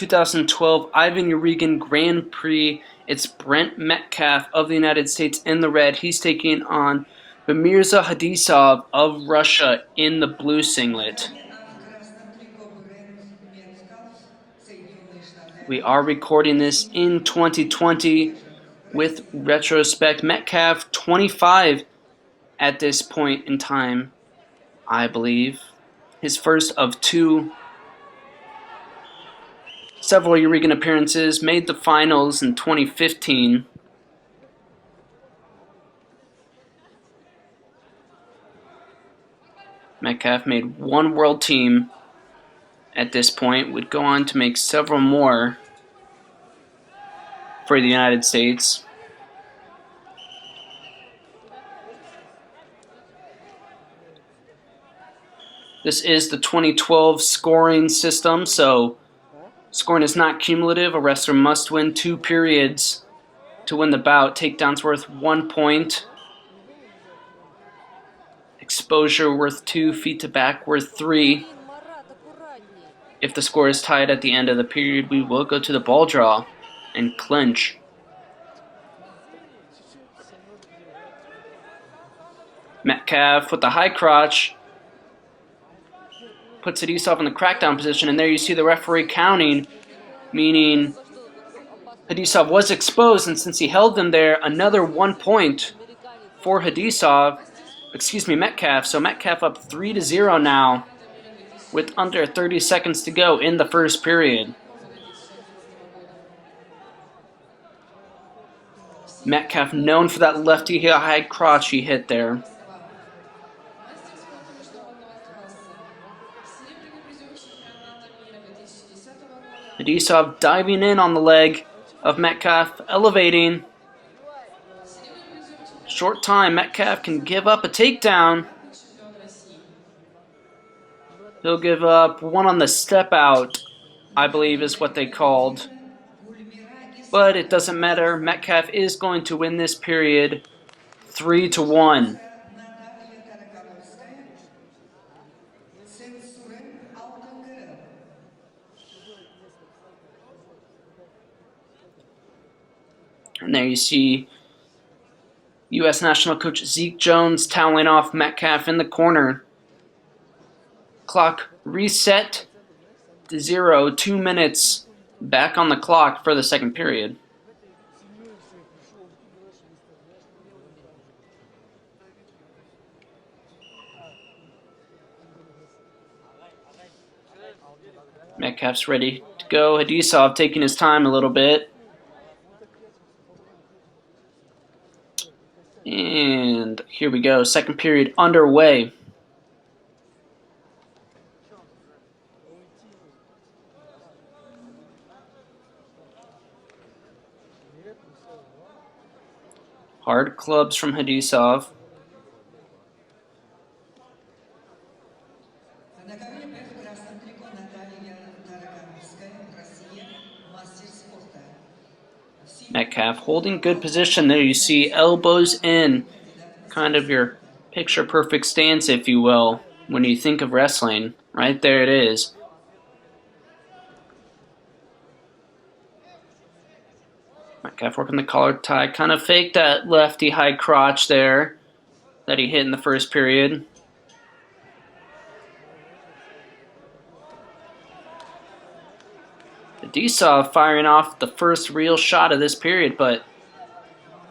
2012 Ivan Yarygin Grand Prix. It's Brent Metcalf of the United States in the red. He's taking on Baymirza Khadisov of Russia in the blue singlet. We are recording this in 2020 with retrospect. Metcalf 25 at this point in time, I believe. His first of two. Several Yarygin appearances, made the finals in 2015. Metcalf made one world team at this point, would go on to make several more for the United States. This is the 2012 scoring system, so scoring is not cumulative. A wrestler must win 2 periods to win the bout. Takedowns worth 1 point. Exposure worth 2. Feet to back worth 3. If the score is tied at the end of the period, we will go to the ball draw and clinch. Metcalf with the high crotch puts Khadisov in the crackdown position, and there you see the referee counting, meaning Khadisov was exposed, and since he held them there, another 1 point for Metcalf. So Metcalf up 3-0 now with under 30 seconds to go in the first period. Metcalf known for that lefty high crotch he hit there. Khadisov diving in on the leg of Metcalf, elevating. Short time, Metcalf can give up a takedown. He'll give up one on the step out, I believe is what they called. But it doesn't matter. Metcalf is going to win this period 3-1. And there you see U.S. national coach Zeke Jones toweling off Metcalf in the corner. Clock reset to 0. 2 minutes back on the clock for the second period. Metcalf's ready to go. Khadisov taking his time a little bit. And here we go, second period underway. Hard clubs from Khadisov. Metcalf holding good position there. You see elbows in, kind of your picture perfect stance, if you will, when you think of wrestling. Right there it is. Metcalf working the collar tie, kind of faked that lefty high crotch there that he hit in the first period. Khadisov firing off the first real shot of this period, but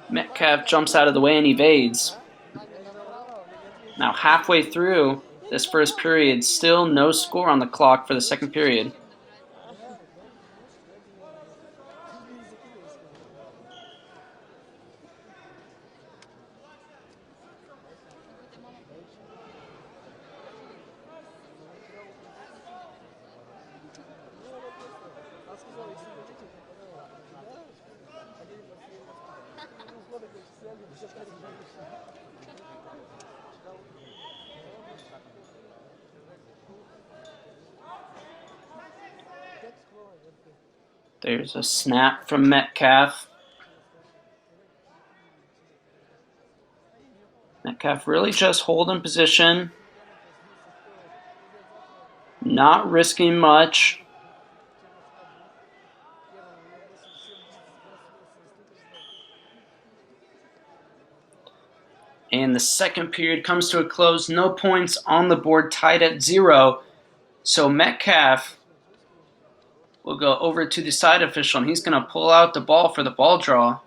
Metcalf jumps out of the way and evades. Now halfway through this first period, still no score on the clock for the second period. There's a snap from Metcalf. Metcalf really just holding position, not risking much. And the second period comes to a close. No points on the board, tied at 0. So Metcalf will go over to the side official, and he's going to pull out the ball for the ball draw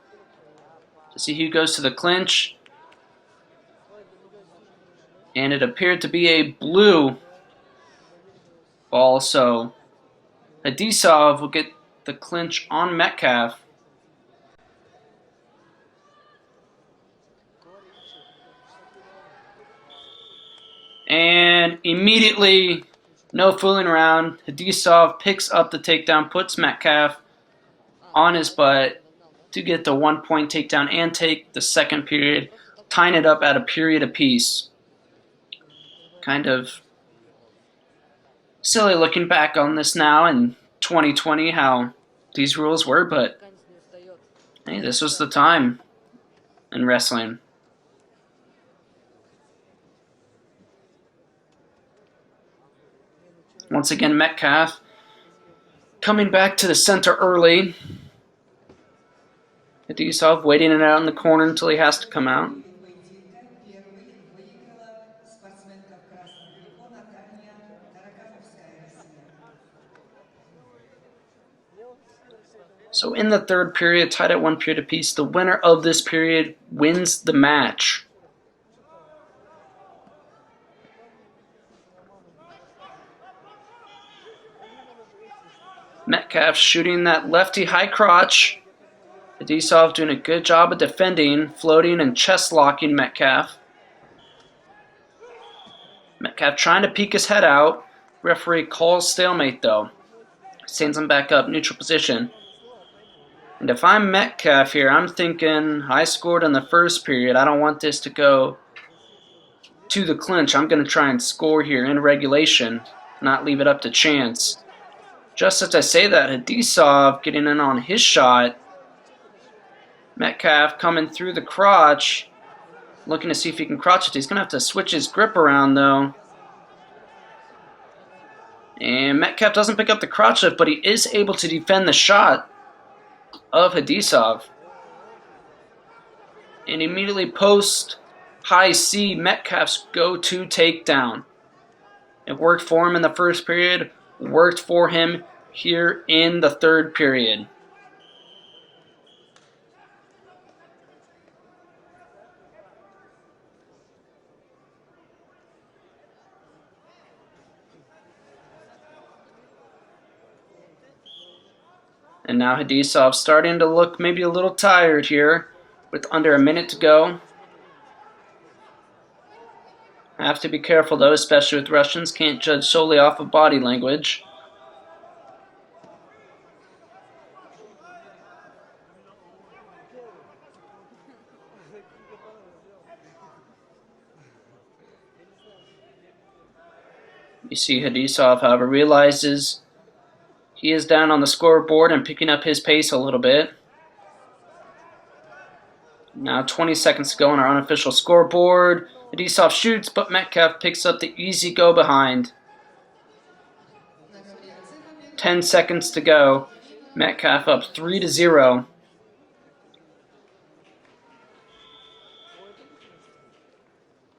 to see who goes to the clinch. And it appeared to be a blue ball, so Khadisov will get the clinch on Metcalf. And immediately, no fooling around, Khadisov picks up the takedown, puts Metcalf on his butt to get the 1-point takedown and take the second period, tying it up at a period apiece. Kind of silly looking back on this now in 2020, how these rules were, but hey, this was the time in wrestling. Once again, Metcalf coming back to the center early. Khadisov waiting it out in the corner until he has to come out. So in the third period, tied at 1 period apiece, the winner of this period wins the match. Metcalf shooting that lefty high crotch. Khadisov doing a good job of defending, floating and chest locking Metcalf. Metcalf trying to peek his head out. Referee calls stalemate though. Stands him back up, neutral position. And if I'm Metcalf here, I'm thinking I scored in the first period. I don't want this to go to the clinch. I'm going to try and score here in regulation, not leave it up to chance. Just as I say that, Khadisov getting in on his shot. Metcalf coming through the crotch, looking to see if he can crotch it. He's going to have to switch his grip around though. And Metcalf doesn't pick up the crotch lift, but he is able to defend the shot of Khadisov. And immediately post high C, Metcalf's go-to takedown. It worked for him in the first period, worked for him here in the third period. And now Khadisov starting to look maybe a little tired here with under a minute to go. Have to be careful though, especially with Russians. Can't judge solely off of body language. You see Khadisov, however, realizes he is down on the scoreboard and picking up his pace a little bit. Now 20 seconds to go on our unofficial scoreboard. Khadisov shoots, but Metcalf picks up the easy go behind. 10 seconds to go. Metcalf up 3-0.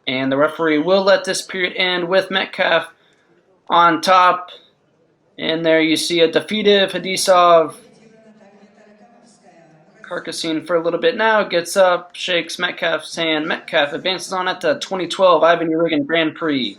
And the referee will let this period end with Metcalf on top. And there you see a defeated Khadisov. Carcassine for a little bit now, gets up, shakes Metcalf's hand. Metcalf advances on at the 2012 Ivan Yarygin Grand Prix.